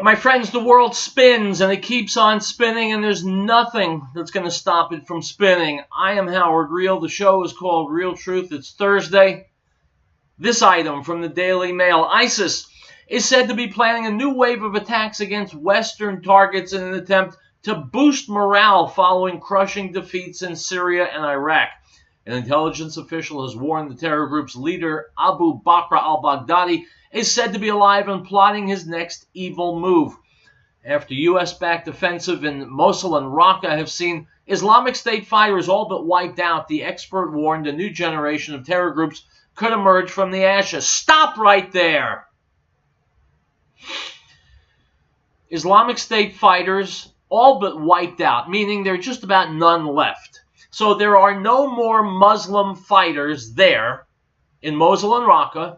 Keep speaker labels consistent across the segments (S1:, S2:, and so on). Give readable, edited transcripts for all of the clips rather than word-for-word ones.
S1: My friends, the world spins, and it keeps on spinning, and there's nothing that's going to stop it from spinning. I am Howard Riell. The show is called Real Truth. It's Thursday. This item from the Daily Mail. ISIS is said to be planning a new wave of attacks against Western targets in an attempt to boost morale following crushing defeats in Syria and Iraq. An intelligence official has warned the terror group's leader, Abu Bakr al-Baghdadi, is said to be alive and plotting his next evil move. After U.S.-backed offensive in Mosul and Raqqa have seen Islamic State fighters all but wiped out, the expert warned a new generation of terror groups could emerge from the ashes. Stop right there! Islamic State fighters all but wiped out, meaning there are just about none left. So there are no more Muslim fighters there in Mosul and Raqqa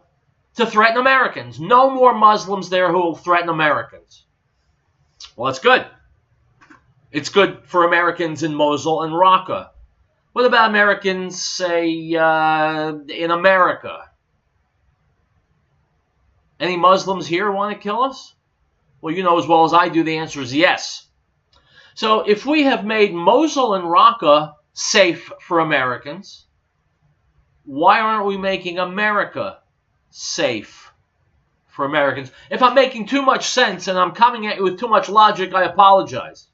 S1: to threaten Americans. No more Muslims there who will threaten Americans. Well, that's good. It's good for Americans in Mosul and Raqqa. What about Americans, say, in America? Any Muslims here want to kill us? Well, you know as well as I do, the answer is yes. So if we have made Mosul and Raqqa safe for Americans, why aren't we making America safe for Americans? If I'm making too much sense and I'm coming at you with too much logic, I apologize.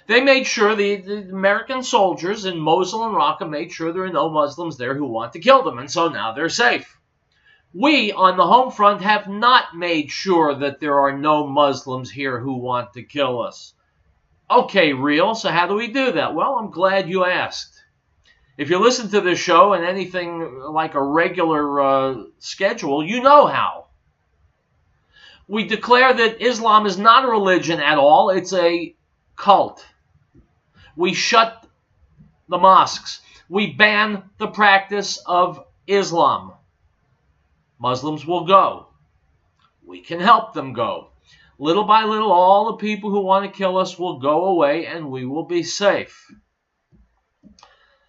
S1: They made sure, the American soldiers in Mosul and Raqqa made sure there are no Muslims there who want to kill them, and so now they're safe. We, on the home front, have not made sure that there are no Muslims here who want to kill us. Okay, Riell, so how do we do that? Well, I'm glad you asked. If you listen to this show and anything like a regular schedule, you know how. We declare that Islam is not a religion at all. It's a cult. We shut the mosques. We ban the practice of Islam. Muslims will go. We can help them go. Little by little, all the people who want to kill us will go away and we will be safe.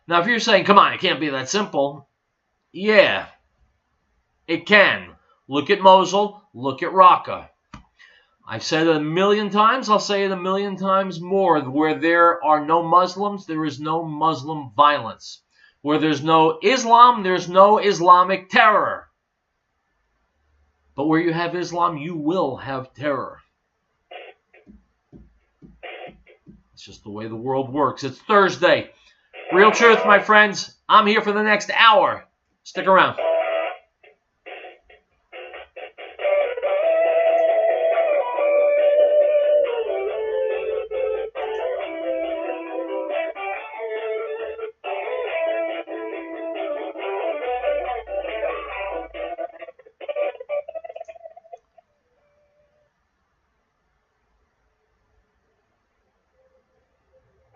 S1: Now, if you're saying, come on, it can't be that simple. Yeah, it can. Look at Mosul. Look at Raqqa. I've said it a million times. I'll say it a million times more. Where there are no Muslims, there is no Muslim violence. Where there's no Islam, there's no Islamic terror. But where you have Islam, you will have terror. It's just the way the world works. It's Thursday. Real truth, my friends. I'm here for the next hour. Stick around.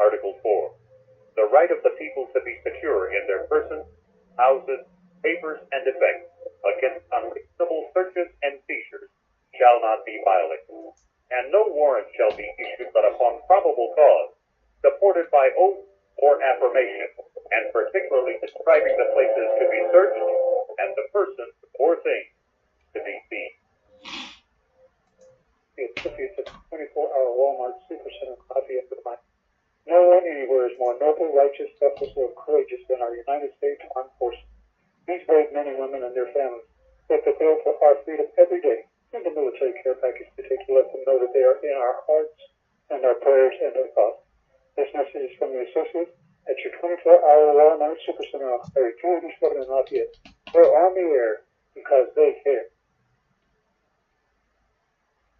S2: Article 4. The right of the people to be secure in their persons, houses, papers, and effects against unreasonable searches and seizures shall not be violated, and no warrant shall be issued but upon probable cause, supported by oath or affirmation, and particularly describing the places to be searched and the persons or things to be seized.
S3: The attributes of 24-hour Walmart Supercenter coffee at the mine. No one anywhere is more noble, righteous, selfless, or courageous than our United States Armed Forces. These brave men and women and their families foot the bill for our freedom every day. Send a military care package to take to let them know that they are in our hearts and our prayers and our thoughts. This message is from the associates at your 24-hour Walmart Supercenter on Highway 287 in Lafayette. We're on the air because they care.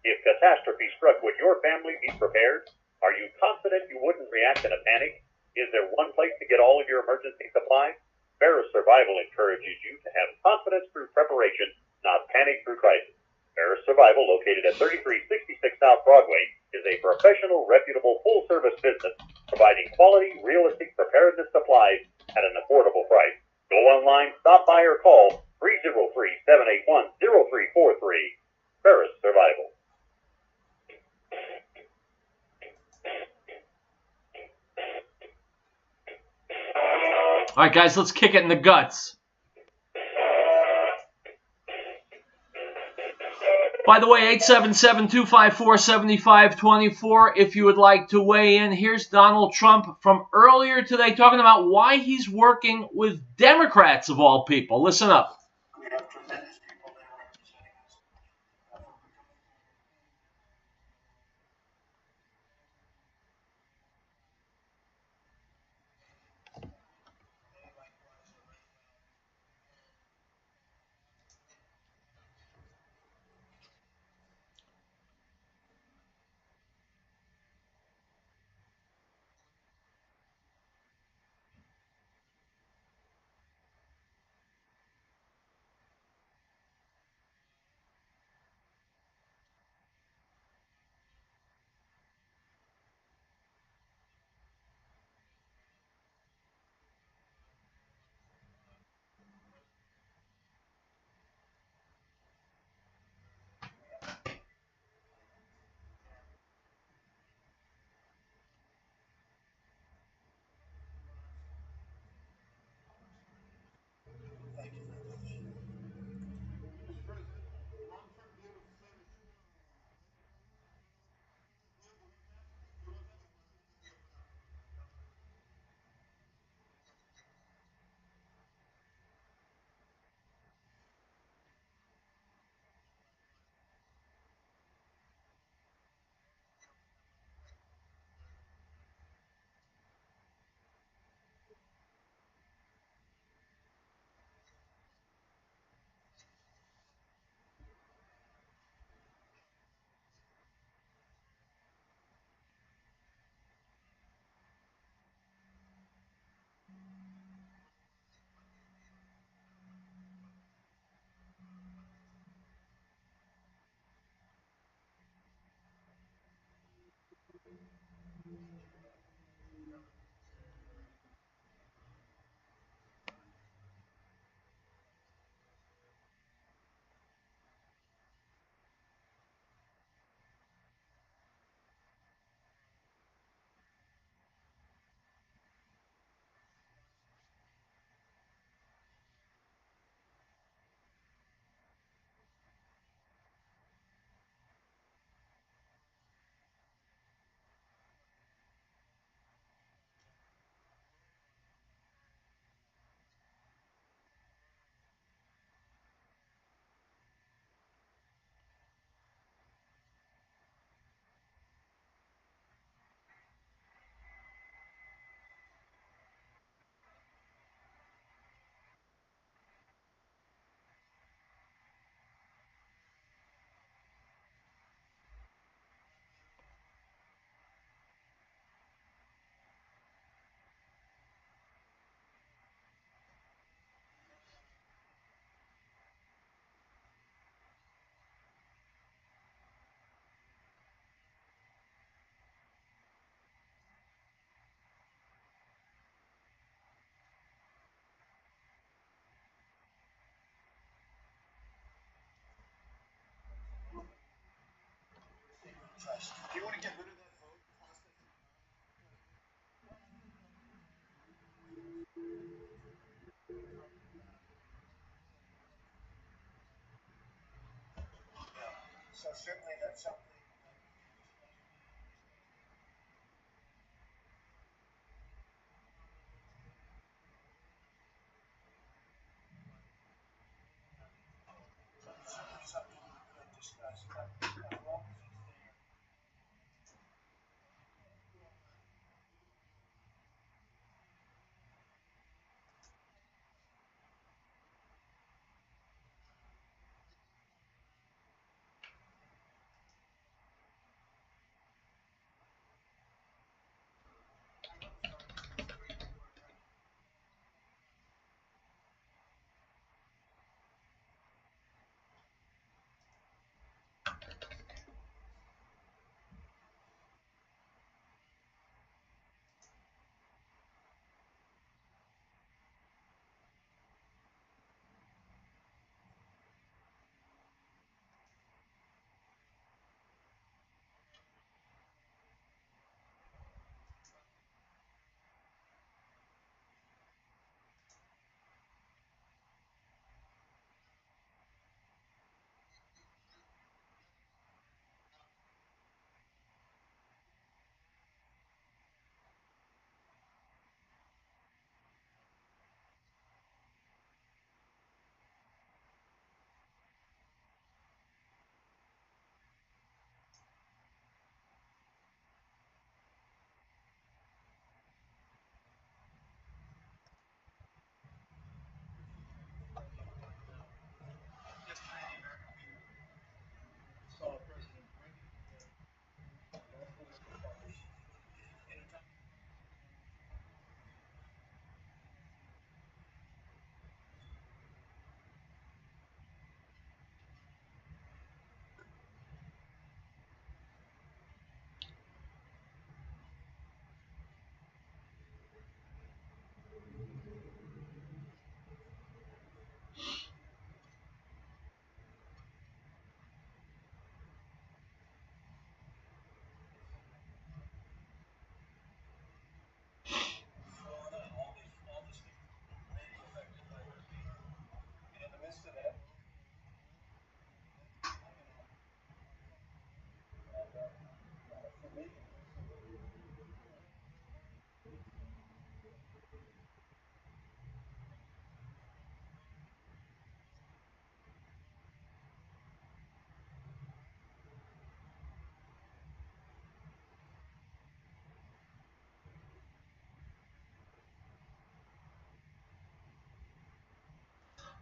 S2: If catastrophe struck, would your family be prepared? Are you confident you wouldn't react in a panic? Is there one place to get all of your emergency supplies? Ferris Survival encourages you to have confidence through preparation, not panic through crisis. Ferris Survival, located at 3366 South Broadway, is a professional, reputable, full-service business providing quality, realistic preparedness supplies at an affordable price. Go online, stop by, or call 303-781-0343. Ferris Survival.
S1: All right, guys, let's kick it in the guts. By the way, 877-254-7524 if you would like to weigh in. Here's Donald Trump from earlier today talking about why he's working with Democrats of all people. Listen up.
S4: We have tremendous people that are representing us. Do you want to get rid of that vote process? So certainly that's something. Certainly something we could discuss, but as long as it's there.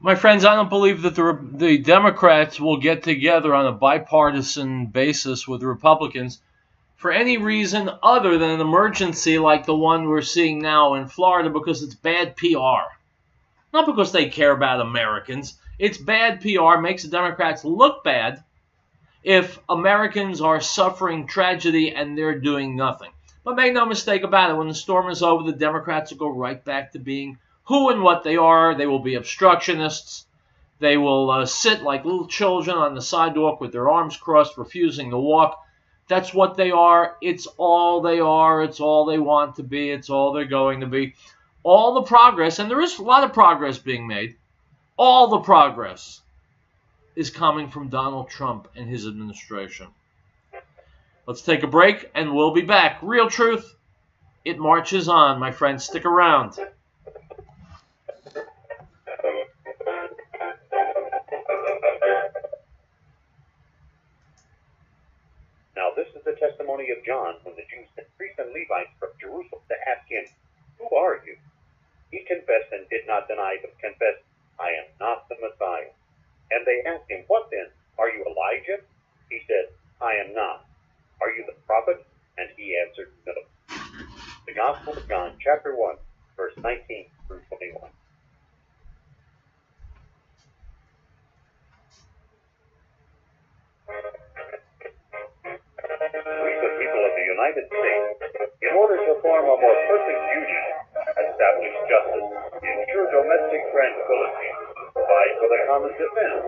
S1: My friends, I don't believe that the Democrats will get together on a bipartisan basis with the Republicans for any reason other than an emergency like the one we're seeing now in Florida, because it's bad PR. Not because they care about Americans. It's bad PR, makes the Democrats look bad if Americans are suffering tragedy and they're doing nothing. But make no mistake about it, when the storm is over, the Democrats will go right back to being who and what they are. They will be obstructionists. They will sit like little children on the sidewalk with their arms crossed, refusing to walk. That's what they are. It's all they are. It's all they want to be. It's all they're going to be. All the progress, and there is a lot of progress being made, all the progress is coming from Donald Trump and his administration. Let's take a break, and we'll be back. Real truth, it marches on, my friends. Stick around.
S2: Now this is the testimony of John when the Jews sent priests and Levites from Jerusalem to ask him, "Who are you?" He confessed and did not deny, but confessed, "I am not the Messiah." And they asked him, "What then? Are you Elijah?" He said, "I am not." "Are you the prophet?" And he answered, "No." The Gospel of John, chapter 1, verse 19 through 21. We, the people of the United States, in order to form a more perfect union, establish justice, ensure domestic tranquility, provide for the common defense,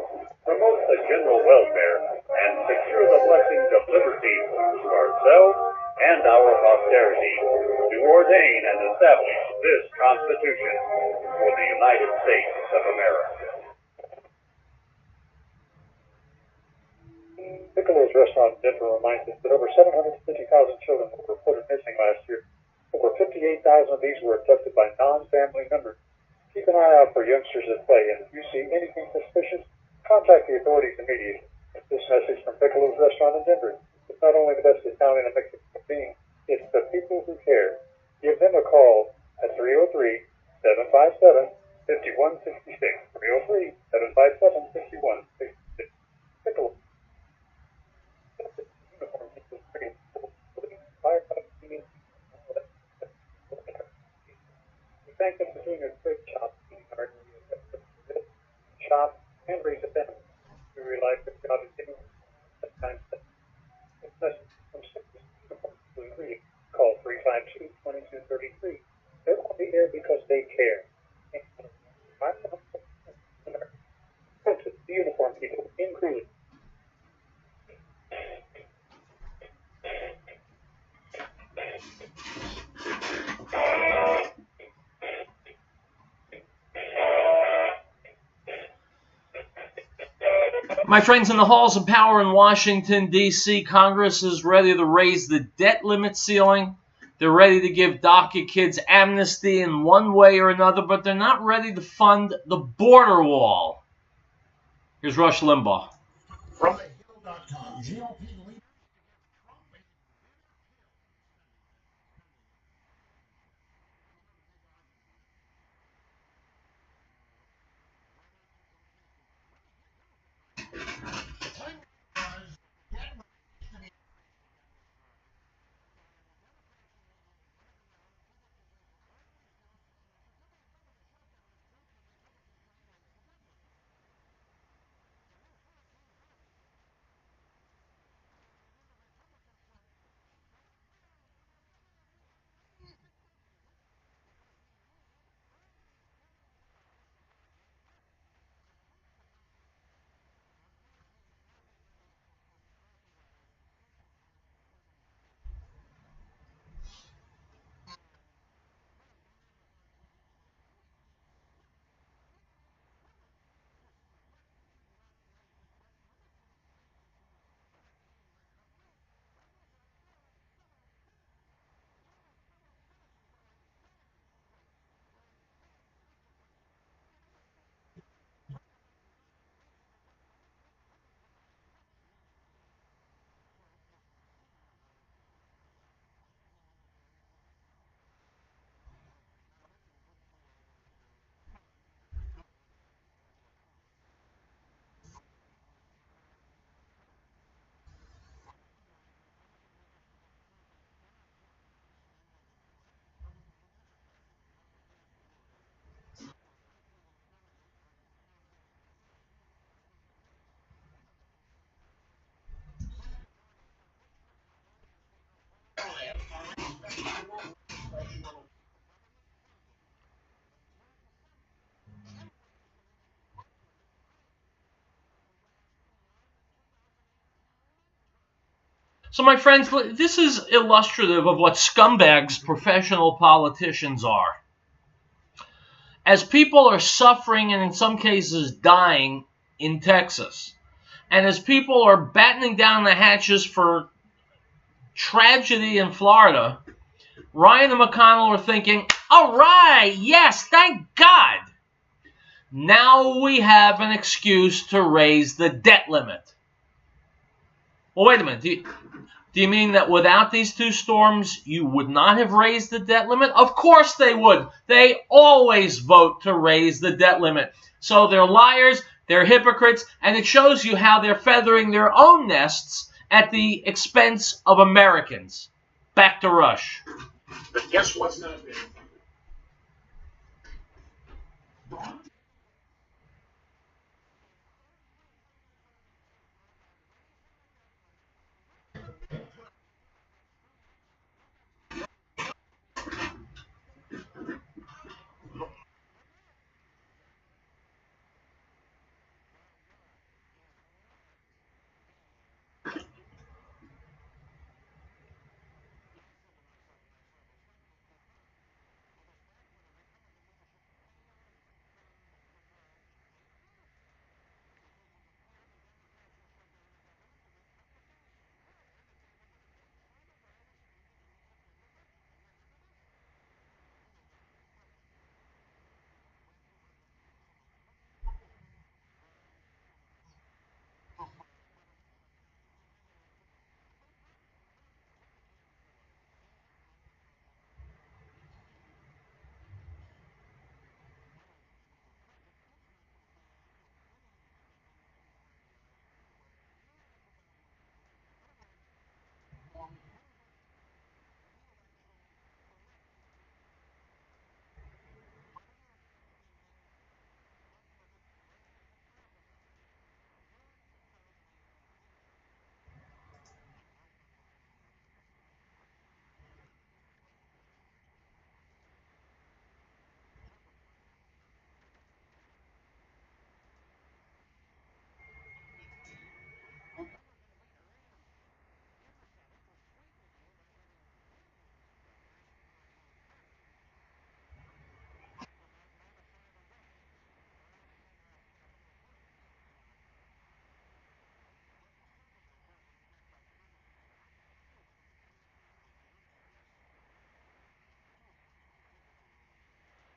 S2: promote the general welfare, and secure the blessings of liberty to ourselves and our posterity, do ordain and establish this Constitution for the United States of America.
S3: Piccolo's restaurant in Denver reminds us that over 750,000 children were reported missing last year. Over 58,000 of these were abducted by non-family members. Keep an eye out for youngsters at play, and if you see anything suspicious, contact the authorities immediately. This message from Piccolo's restaurant in Denver. It's not only the best Italian and Mexican cuisine, it's the people who care. Give them a call at 303-757-5166. 303-757-5166. Piccolo. We thank them for doing a great job in our shop and raise a family. We realize that God is giving us time to from sickness to ingredient. Call 352-2233. They're on the air because they care. The uniform people included.
S1: My friends, in the halls of power in Washington, D.C., Congress is ready to raise the debt limit ceiling. They're ready to give DACA kids amnesty in one way or another, but they're not ready to fund the border wall. Here's Rush Limbaugh.
S4: From Hill.com, GOP leader.
S1: So, my friends, this is illustrative of what scumbags professional politicians are. As people are suffering and in some cases dying in Texas, and as people are battening down the hatches for tragedy in Florida, Ryan and McConnell are thinking, all right, yes, thank God. Now we have an excuse to raise the debt limit. Well, wait a minute. Do you mean that without these two storms, you would not have raised the debt limit? Of course they would. They always vote to raise the debt limit. So they're liars, they're hypocrites, and it shows you how they're feathering their own nests at the expense of Americans. Back to Rush.
S5: But guess what's not there?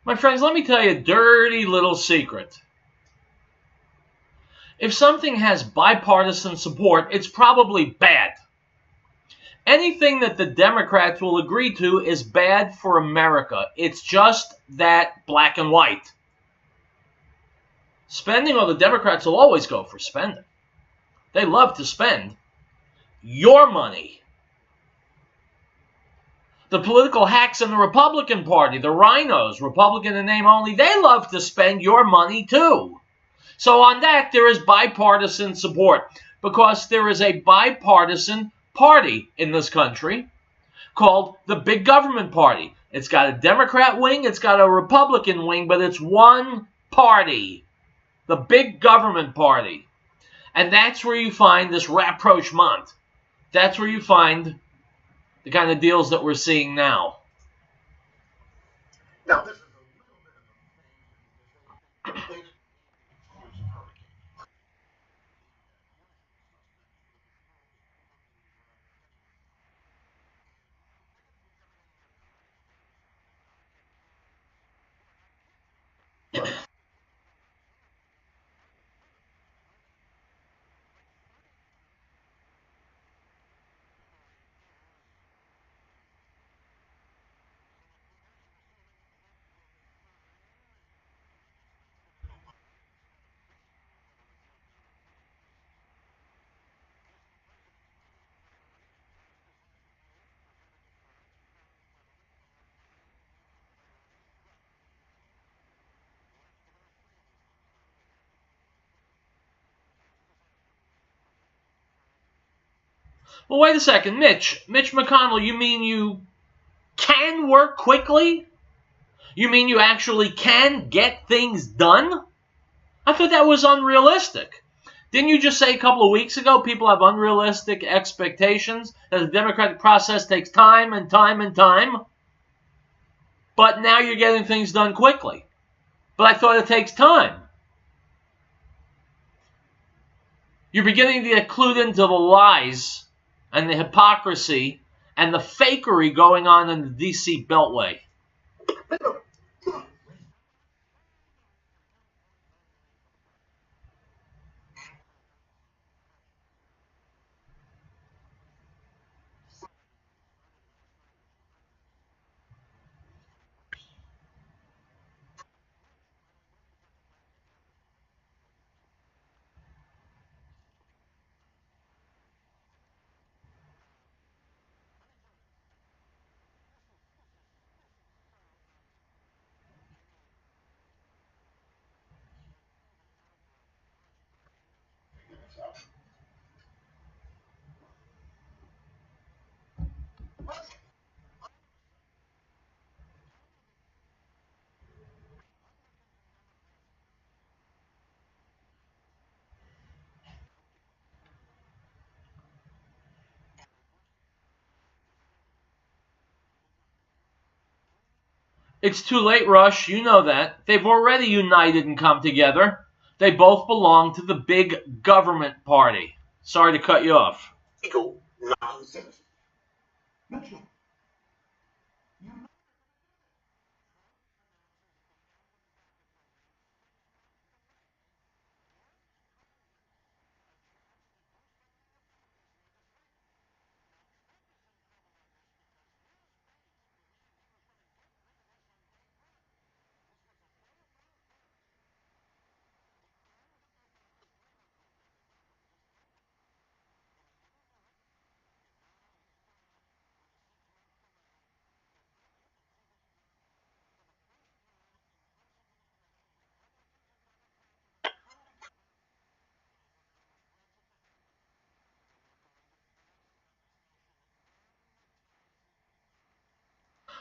S1: My friends, let me tell you a dirty little secret. If something has bipartisan support, it's probably bad. Anything that the Democrats will agree to is bad for America. It's just that black and white. Spending, well, the Democrats will always go for spending. They love to spend your money. The political hacks in the Republican Party, the rhinos, Republican in name only, they love to spend your money too. So on that, there is bipartisan support because there is a bipartisan party in this country called the Big Government Party. It's got a Democrat wing, it's got a Republican wing, but it's one party, the Big Government Party. And that's where you find this rapprochement. That's where you find the kind of deals that we're seeing now.
S5: Now, this is a little bit of a thing.
S1: Well, wait a second, Mitch McConnell, you mean you can work quickly? You mean you actually can get things done? I thought that was unrealistic. Didn't you just say a couple of weeks ago people have unrealistic expectations, that the democratic process takes time and time and time? But now you're getting things done quickly. But I thought it takes time. You're beginning to get clued into the lies and the hypocrisy and the fakery going on in the D.C. Beltway. It's too late, Rush. You know that. They've already united and come together. They both belong to the big government party. Sorry to cut you off.
S5: Legal nonsense.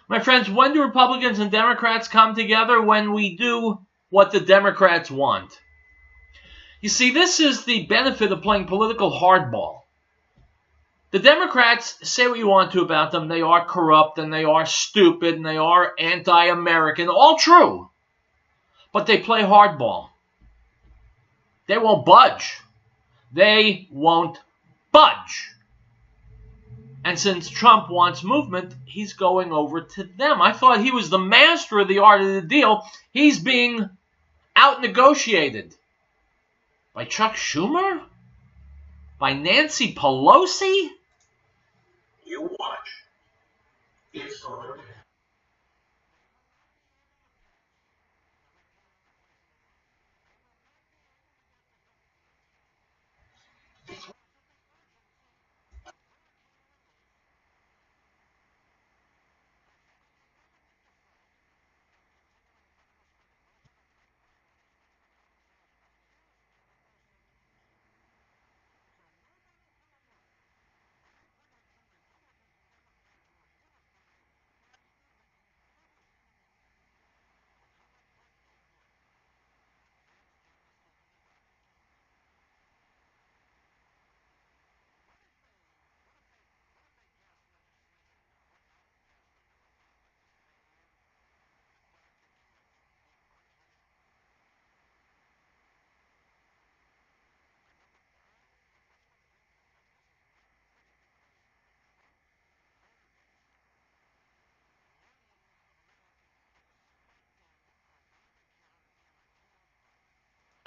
S1: My friends, when do Republicans and Democrats come together? When we do what the Democrats want. You see, this is the benefit of playing political hardball. The Democrats, say what you want to about them, they are corrupt and they are stupid and they are anti-American, all true. But they play hardball. They won't budge. They won't budge. And since Trump wants movement, he's going over to them. I thought he was the master of the art of the deal. He's being out-negotiated by Chuck Schumer? By Nancy Pelosi?
S5: You watch. It's going to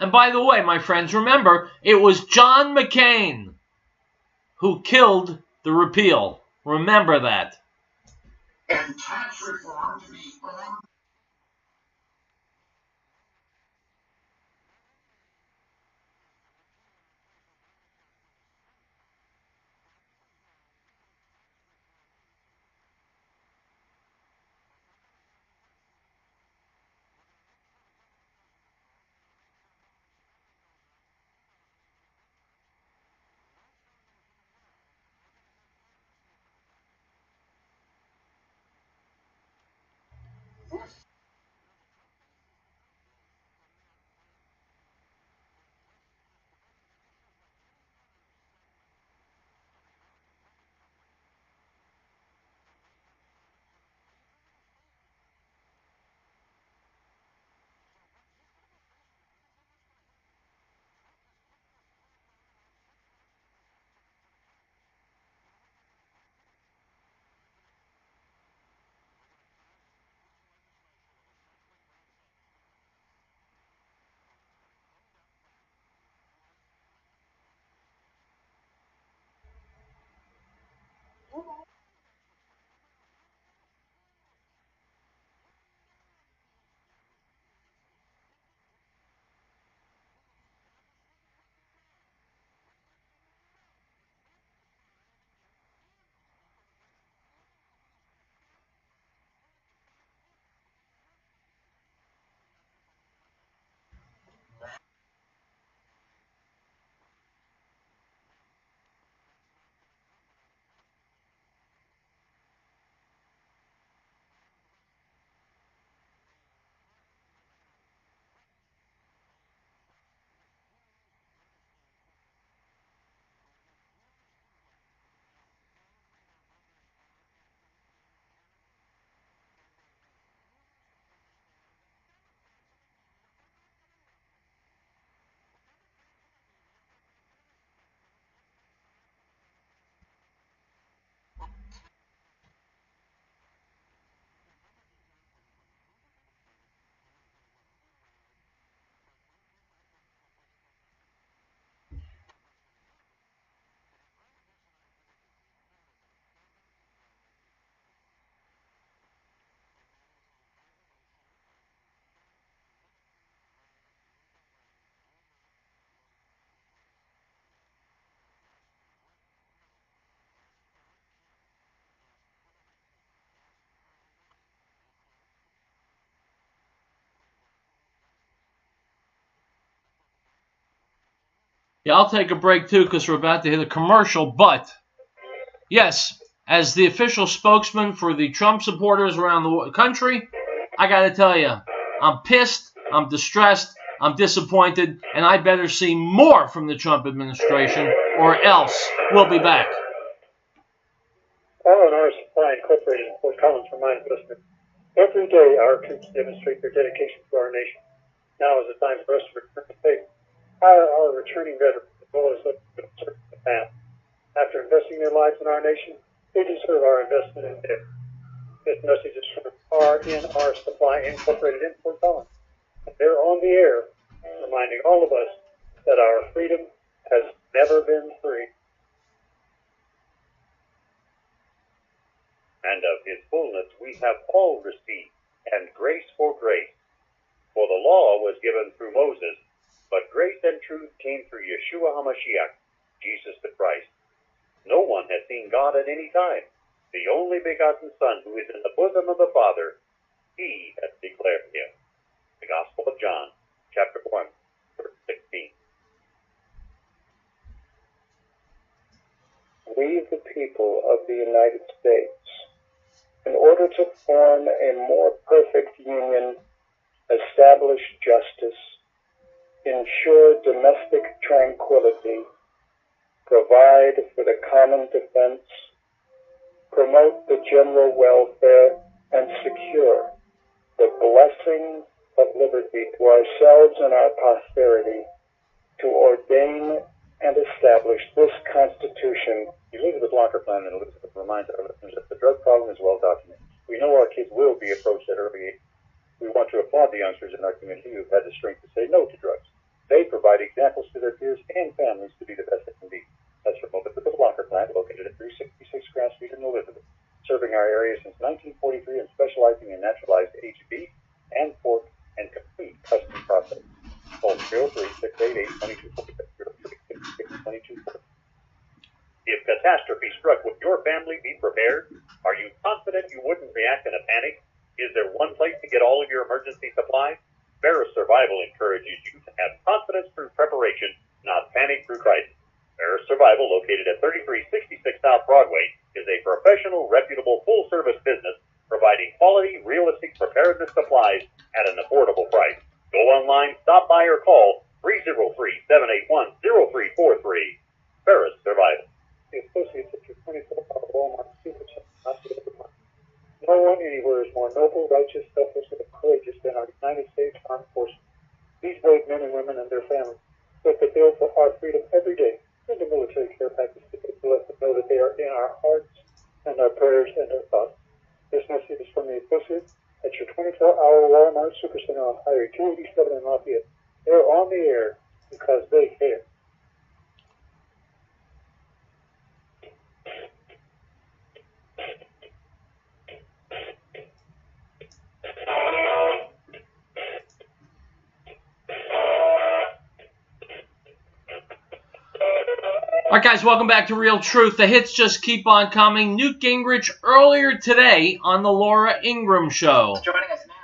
S1: And by the way, my friends, remember, it was John McCain who killed the repeal. Remember that.
S5: and tax reform to be on.
S1: Yeah, I'll take a break too because we're about to hit a commercial. But yes, as the official spokesman for the Trump supporters around the country, I got to tell you, I'm pissed, I'm distressed, I'm disappointed, and I better see more from the Trump administration or else. We'll be back.
S3: R&R Supply Incorporated in Fort Collins reminds listeners, every day our troops demonstrate their dedication to our nation. Now is the time for us to return to faith. Hire our returning veterans as well as those who have served in the past. After investing their lives in our nation, they deserve our investment in them. This message is from R&R Supply Incorporated in Fort Collins. They're on the air, reminding all of us that our freedom has never been free.
S2: And of his fullness we have all received, and grace for grace. For the law was given through Moses, but grace and truth came through Yeshua HaMashiach, Jesus the Christ. No one has seen God at any time. The only begotten Son, who is in the bosom of the Father, he has declared him. The Gospel of John, chapter 1, verse 16.
S3: We, the people of the United States, in order to form a more perfect union, establish justice, ensure domestic tranquility, provide for the common defense, promote the general welfare, and secure the blessings of liberty to ourselves and our posterity, to ordain and establish this Constitution. Elizabeth Locker Plan and Elizabeth reminds our listeners that the drug problem is well documented. We know our kids will be approached at early age. We want to applaud the youngsters in our community who've had the strength to say no to drugs. They provide examples to their peers and families to be the best they can be. That's from Elizabeth Locker Plant, located at 366 Grand Street in Elizabeth, serving our area since 1943 and specializing in naturalized aged beef and pork and complete custom processing. Call 303-688-2240. If catastrophe struck, would your family be prepared? Are you confident you wouldn't react in a panic? Is there one place to get all of your emergency supplies? Veris Survival encourages you to have confidence through preparation, not panic through crisis. Veris Survival, located at 3366 South Broadway, is a professional, reputable, full-service business providing quality, realistic preparedness supplies at an affordable price. Go online, stop by, or call 303-781-0343. Veris Survival. The associates of your 24-hour Walmart Supercenter not the other one. No one anywhere is more noble, righteous, selfless, and courageous than our United States Armed Forces. These brave men and women and their families foot the bill for our freedom every day. Send a military care package to let them know that they are in our hearts and our prayers and our thoughts. This message is from the associates at your 24-hour Walmart Supercenter on Highway 287 in Lafayette. They're on the air because they care.
S1: All right, guys, welcome back to Real Truth. The hits just keep on coming. Newt Gingrich earlier today on the Laura Ingraham Show.
S5: Joining us now.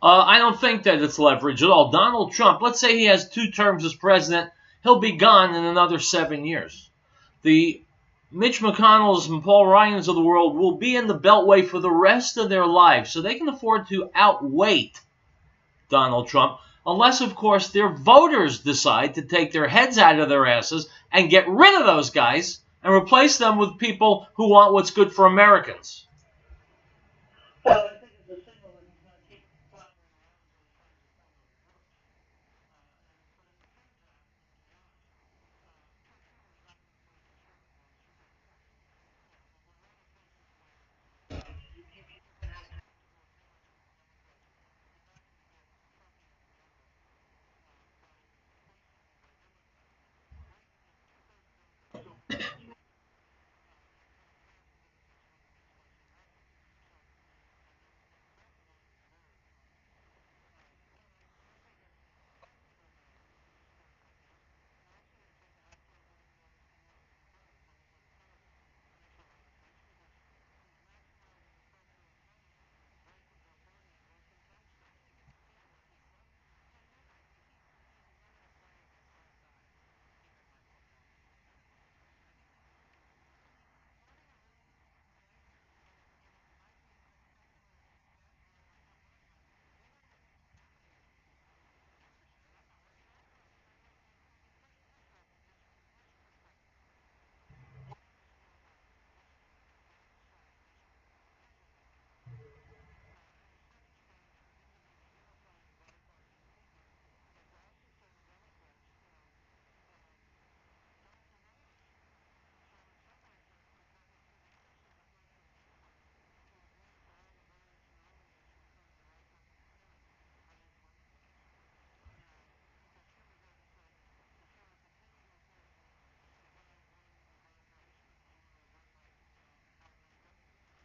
S1: I don't think that it's leverage at all. Donald Trump, let's say he has 2 terms as president, he'll be gone in another 7 years. The Mitch McConnells and Paul Ryans of the world will be in the Beltway for the rest of their lives, so they can afford to outwait Donald Trump, unless, of course, their voters decide to take their heads out of their asses and get rid of those guys and replace them with people who want what's good for Americans.
S4: Well, I think it's a signal that he's going to keep following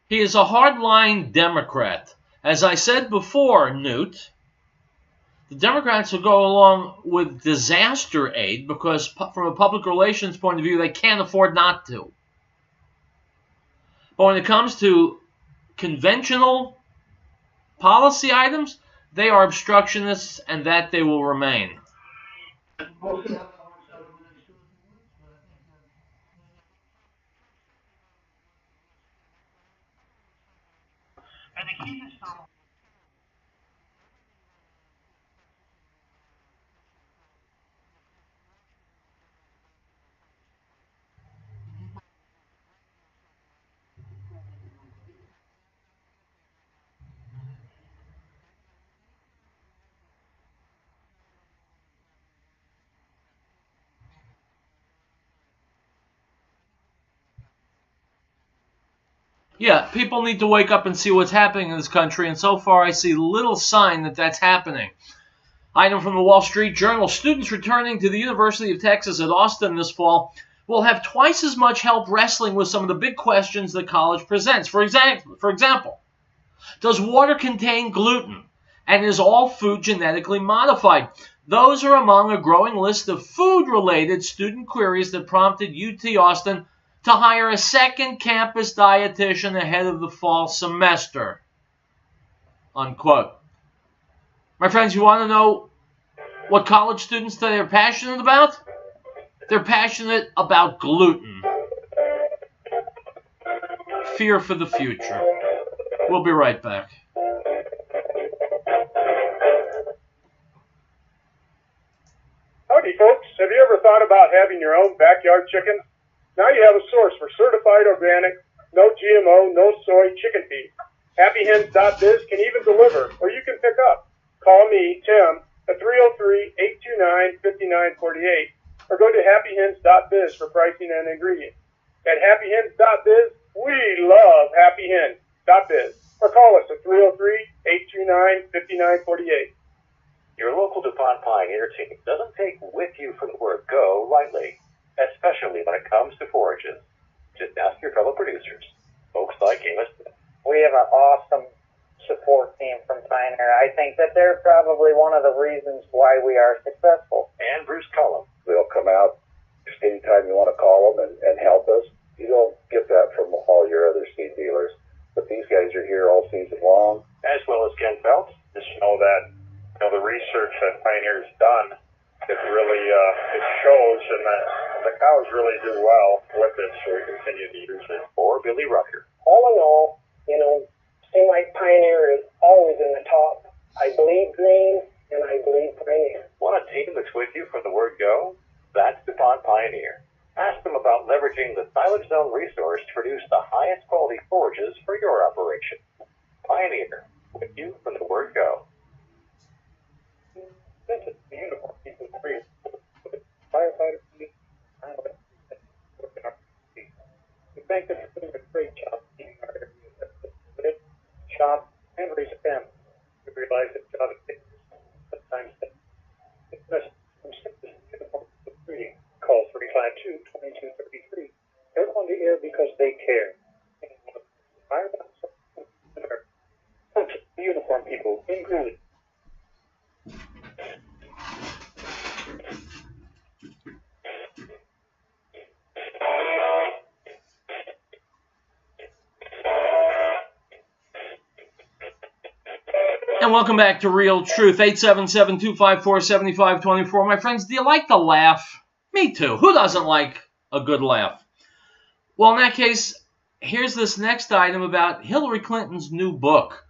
S1: He is a hardline Democrat. As I said before, Newt, the Democrats will go along with disaster aid because from a public relations point of view, they can't afford not to. But when it comes to conventional policy items, they are obstructionists, and that they will remain.
S4: We'll see how that works out over the next 2 or 3 weeks, but I think and the key is still
S1: Yeah, people need to wake up and see what's happening in this country, and so far I see little sign that that's happening. Item from the Wall Street Journal: students returning to the University of Texas at Austin this fall will have twice as much help wrestling with some of the big questions that college presents. For example, does water contain gluten? And is all food genetically modified? Those are among a growing list of food-related student queries that prompted UT Austin to hire a second campus dietitian ahead of the fall semester. Unquote. My friends, you want to know what college students today are passionate about? They're passionate about gluten. Fear for the future. We'll be right back.
S6: Howdy, folks. Have you ever thought about having your own backyard chicken? Now you have a source for certified organic, no GMO, no soy chicken feed. HappyHens.biz can even deliver, or you can pick up. Call me, Tim, at 303-829-5948, or go to HappyHens.biz for pricing and ingredients. At HappyHens.biz, we love HappyHens.biz, or call us at 303-829-5948.
S2: Your local DuPont Pioneer team doesn't take with you for the word go lightly, especially when it comes to forages. Just ask your fellow producers, folks like Amos.
S7: We have an awesome support team from Pioneer. I think that they're probably one of the reasons why we are successful.
S2: And Bruce Cullum.
S8: They'll come out just anytime you want to call them and help us. You don't get that from all your other seed dealers. But these guys are here all season long.
S2: As well as Ken Phelps, Just know that the research that Pioneer's done, it really it shows, and the cows really do well with it, so we continue to use it. Or Billy Rucker.
S9: All in all, seem like Pioneer is always in the top. I bleed green, and I bleed Pioneer.
S2: Want a team that's with you from the word go? That's DuPont Pioneer. Ask them about leveraging the Silent Zone resource to produce the highest quality forages for your operation. Pioneer, with you from the word go.
S3: This is the uniform people agree. Firefighter, we thank them for doing a great job keeping our area shop and raise a family. We realize that job is sometimes it's best from simple uniform reading. Call 352-2233. They're on the air because they care. Uniform people included.
S1: And welcome back to Real Truth, 877-254-7524. My friends, do you like to laugh? Me too. Who doesn't like a good laugh? Well, in that case, here's this next item about Hillary Clinton's new book.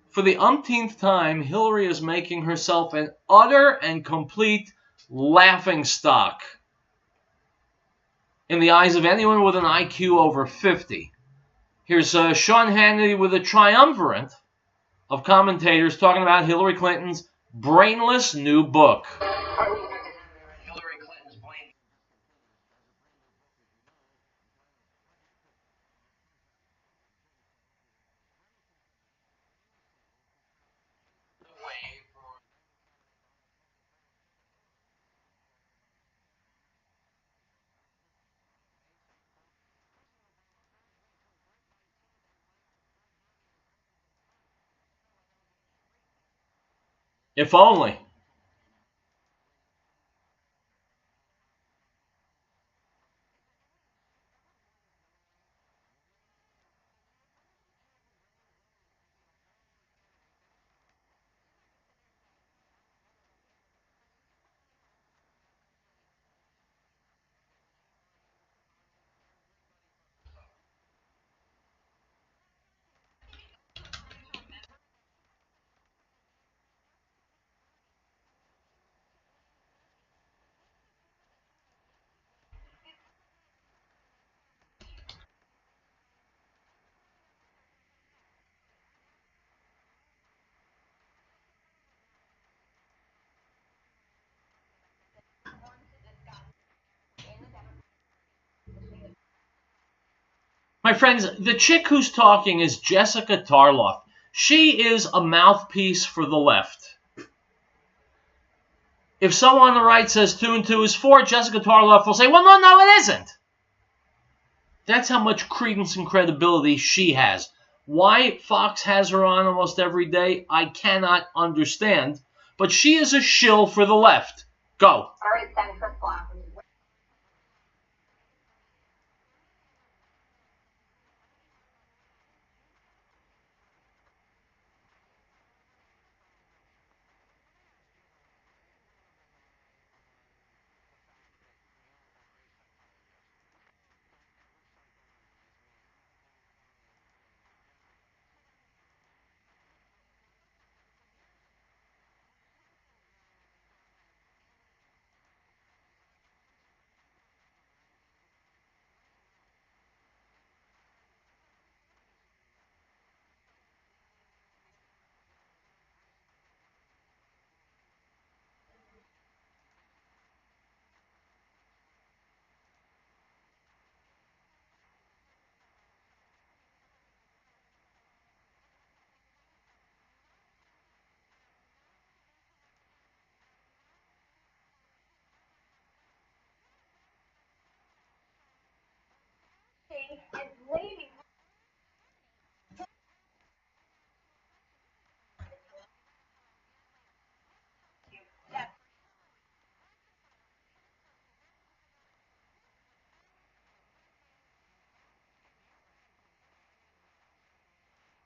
S1: For the umpteenth time, Hillary is making herself an utter and complete laughingstock in the eyes of anyone with an IQ over 50. Here's Sean Hannity with a triumvirate of commentators talking about Hillary Clinton's brainless new book. If only. My friends, the chick who's talking is Jessica Tarloff. She is a mouthpiece for the left. If someone on the right says 2 and 2 is 4, Jessica Tarloff will say, well, no, it isn't. That's how much credence and credibility she has. Why Fox has her on almost every day, I cannot understand. But she is a shill for the left. Go.
S10: All right, Senator Clark.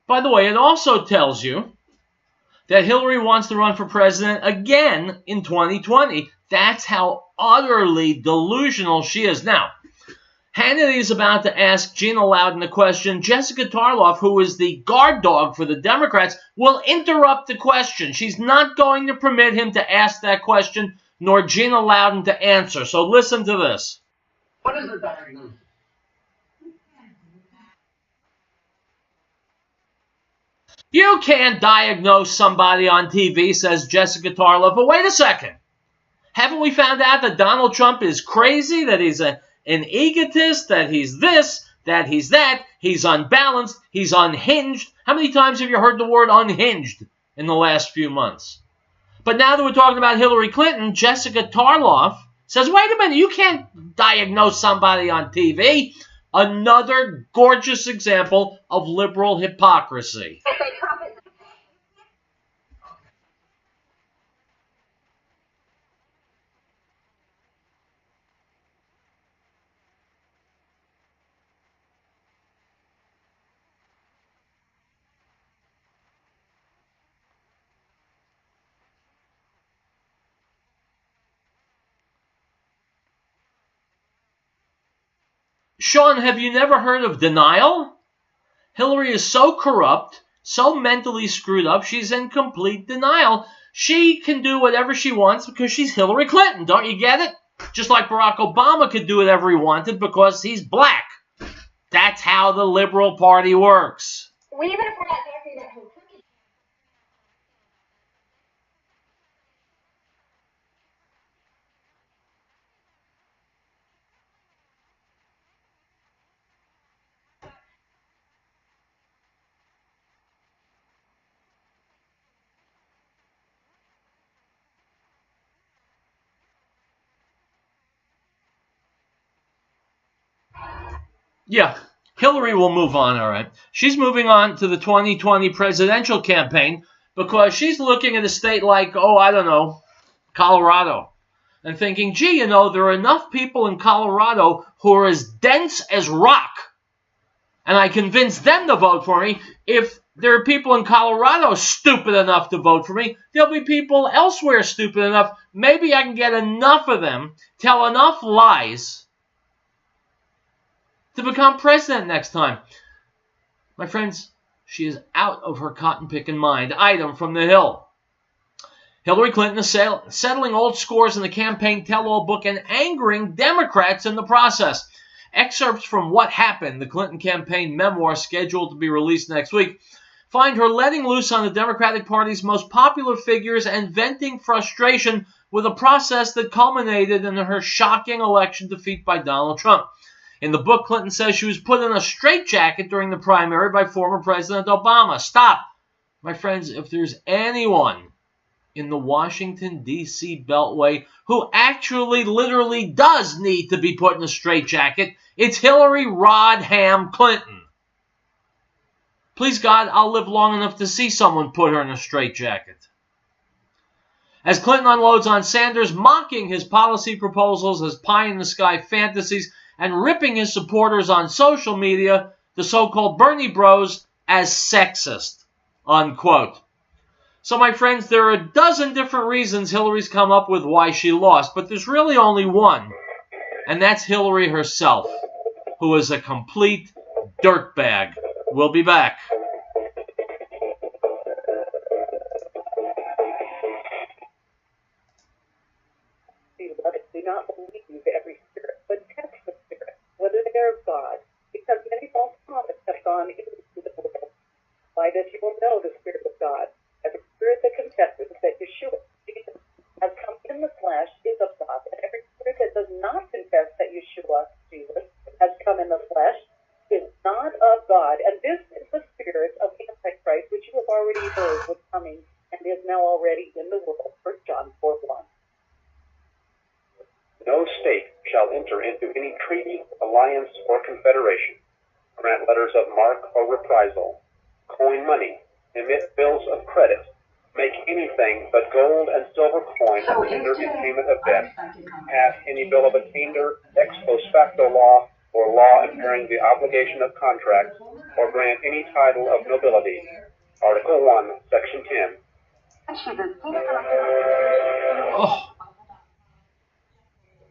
S1: By the way, it also tells you that Hillary wants to run for president again in 2020. That's how utterly delusional she is. Now, Hannity is about to ask Gina Loudon a question. Jessica Tarloff, who is the guard dog for the Democrats, will interrupt the question. She's not going to permit him to ask that question, nor Gina Loudon to answer. So listen to this.
S4: What is the diagnosis?
S1: You can't diagnose somebody on TV, says Jessica Tarloff. But wait a second. Haven't we found out that Donald Trump is crazy, that he's an egotist, that he's this, that he's that, he's unbalanced, he's unhinged? How many times have you heard the word unhinged in the last few months? But now that we're talking about Hillary Clinton, Jessica Tarloff says, wait a minute, you can't diagnose somebody on TV. Another gorgeous example of liberal hypocrisy. Sean, have you never heard of denial? Hillary is so corrupt, so mentally screwed up, she's in complete denial. She can do whatever she wants because she's Hillary Clinton. Don't you get it? Just like Barack Obama could do whatever he wanted because he's black. That's how the Liberal Party works.
S10: Well, even if we're not talking about her cookie.
S1: Yeah, Hillary will move on, all right. She's moving on to the 2020 presidential campaign because she's looking at a state like, oh, I don't know, Colorado, and thinking, gee, you know, there are enough people in Colorado who are as dense as rock, and I convinced them to vote for me. If there are people in Colorado stupid enough to vote for me, there'll be people elsewhere stupid enough. Maybe I can get enough of them, tell enough lies to become president next time. My friends, she is out of her cotton-picking mind. Item from the Hill. Hillary Clinton is settling old scores in the campaign tell-all book and angering Democrats in the process. Excerpts from What Happened, the Clinton campaign memoir scheduled to be released next week, find her letting loose on the Democratic Party's most popular figures and venting frustration with a process that culminated in her shocking election defeat by Donald Trump. In the book, Clinton says she was put in a straitjacket during the primary by former President Obama. Stop. My friends, if there's anyone in the Washington, D.C. Beltway who actually literally does need to be put in a straitjacket, it's Hillary Rodham Clinton. Please God, I'll live long enough to see someone put her in a straitjacket. As Clinton unloads on Sanders, mocking his policy proposals as pie-in-the-sky fantasies, and ripping his supporters on social media, the so-called Bernie bros, as sexist, unquote. So, my friends, there are a dozen different reasons Hillary's come up with why she lost, but there's really only one, and that's Hillary herself, who is a complete dirtbag. We'll be back.
S11: Do not believe every spirit, but test the spirit, whether they are of God, because many false prophets have gone into the world. By this you will know the Spirit of God. Every spirit that confesses that Yeshua, Jesus, has come in the flesh is of God, and every spirit that does not confess that Yeshua, Jesus, has come in the flesh is not of God. And this is the spirit of Antichrist, which you have already heard was coming and is now already in the world. 1 John 4:1.
S2: No state shall enter into any treaty, alliance, or confederation, grant letters of marque or reprisal, coin money, emit bills of credit, make anything but gold and silver coin a tender in payment of debt, pass any bill of attainder, ex post facto law, or law impairing the obligation of contract, or grant any title of nobility. Article 1, Section 10.
S1: Oh.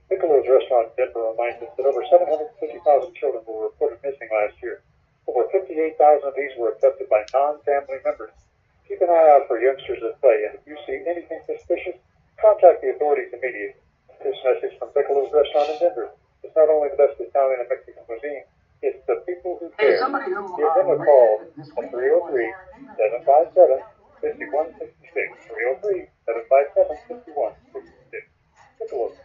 S3: Piccolo's restaurant in Denver reminds us that over 750,000 children were reported missing last year. Over 58,000 of these were abducted by non-family members. Keep an eye out for youngsters at play, and if you see anything suspicious, contact the authorities immediately. This message from Piccolo's restaurant in Denver. It's not only the best Italian and Mexican cuisine, it's the people who care. Give them a call at 303-757-5166. 303-757-5166. Piccolo's.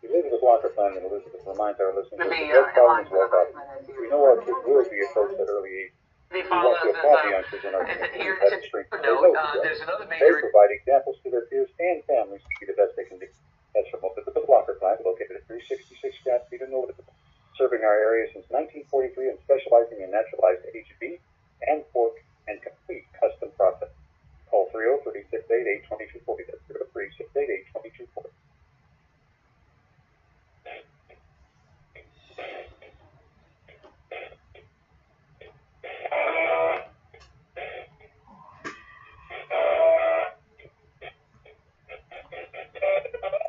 S3: Elizabeth Lockerplan and Elizabeth reminds our listeners that drug problems will up. We know our kids will be approached at early age. We want to applaud the youngsters in our community who have the strength to say no to drugs. They provide examples to their peers and families to be the best they can be. That's from Elizabeth Lockerplan, located at 366 Grand Street in Elizabeth, serving our area since 1943 and specializing in naturalized aged beef and pork and complete custom processing. Call 303-688-2240. That's 303-688-2240.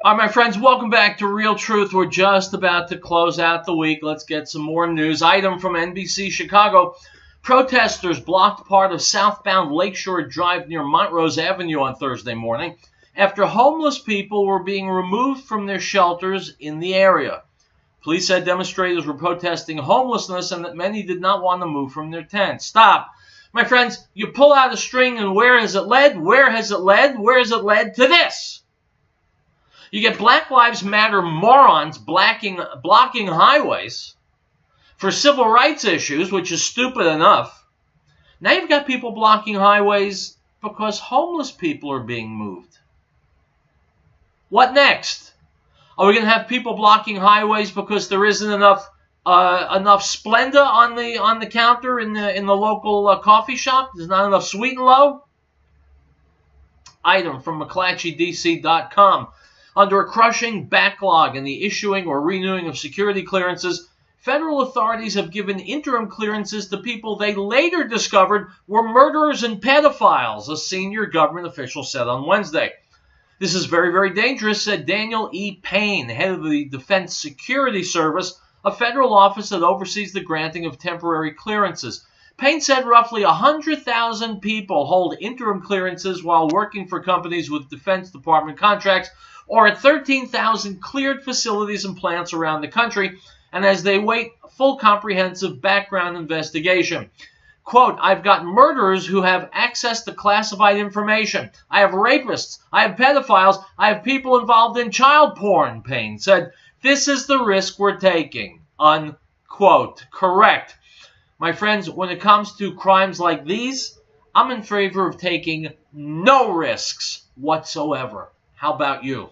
S1: All right, my friends, welcome back to Real Truth. We're just about to close out the week. Let's get some more news. Item from NBC Chicago. Protesters blocked part of southbound Lakeshore Drive near Montrose Avenue on Thursday morning after homeless people were being removed from their shelters in the area. Police said demonstrators were protesting homelessness and that many did not want to move from their tents. Stop. My friends, you pull out a string and where has it led? Where has it led? Where has it led to this? You get Black Lives Matter morons blocking highways for civil rights issues, which is stupid enough. Now you've got people blocking highways because homeless people are being moved. What next? Are we going to have people blocking highways because there isn't enough Splenda on the counter in the local coffee shop? There's not enough Sweet and Low? Item from McClatchydC.com. Under a crushing backlog in the issuing or renewing of security clearances, federal authorities have given interim clearances to people they later discovered were murderers and pedophiles, a senior government official said on Wednesday. This is very, very dangerous, said Daniel E. Payne, head of the Defense Security Service, a federal office that oversees the granting of temporary clearances. Payne said roughly 100,000 people hold interim clearances while working for companies with Defense Department contracts or at 13,000 cleared facilities and plants around the country, and as they wait full comprehensive background investigation. Quote, I've got murderers who have access to classified information. I have rapists. I have pedophiles. I have people involved in child porn, Payne said. This is the risk we're taking. Unquote. Correct. My friends, when it comes to crimes like these, I'm in favor of taking no risks whatsoever. How about you?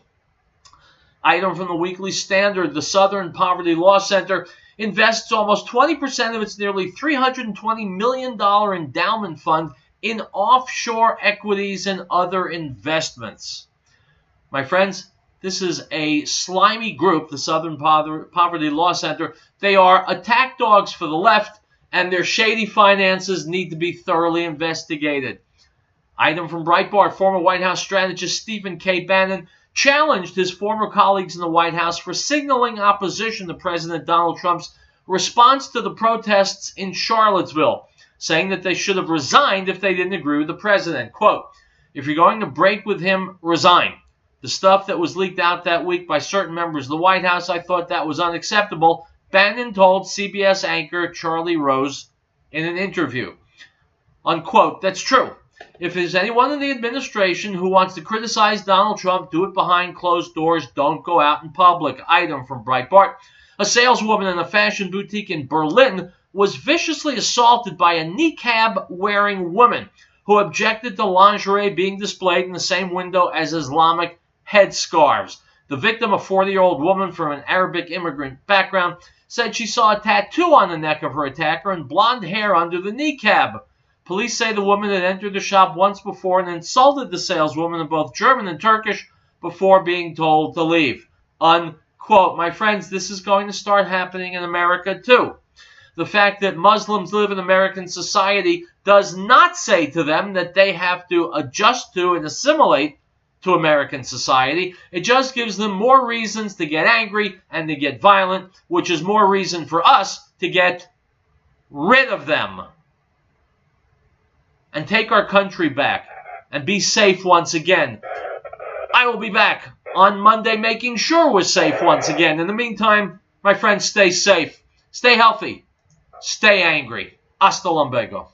S1: Item from the Weekly Standard. The Southern Poverty Law Center invests almost 20% of its nearly $320 million endowment fund in offshore equities and other investments. My friends, this is a slimy group, the Southern Poverty Law Center. They are attack dogs for the left, and their shady finances need to be thoroughly investigated. Item from Breitbart. Former White House strategist Stephen K. Bannon challenged his former colleagues in the White House for signaling opposition to President Donald Trump's response to the protests in Charlottesville, saying that they should have resigned if they didn't agree with the president. Quote, if you're going to break with him, resign. The stuff that was leaked out that week by certain members of the White House, I thought that was unacceptable, Bannon told CBS anchor Charlie Rose in an interview. Unquote. That's true. If there's anyone in the administration who wants to criticize Donald Trump, do it behind closed doors. Don't go out in public. Item from Breitbart. A saleswoman in a fashion boutique in Berlin was viciously assaulted by a niqab-wearing woman who objected to lingerie being displayed in the same window as Islamic headscarves. The victim, a 40-year-old woman from an Arabic immigrant background, said she saw a tattoo on the neck of her attacker and blonde hair under the niqab. Police say the woman had entered the shop once before and insulted the saleswoman in both German and Turkish before being told to leave. Unquote. My friends, this is going to start happening in America too. The fact that Muslims live in American society does not say to them that they have to adjust to and assimilate to American society. It just gives them more reasons to get angry and to get violent, which is more reason for us to get rid of them and take our country back and be safe once again. I will be back on Monday making sure we're safe once again. In the meantime, my friends, stay safe, stay healthy, stay angry. Hasta luego.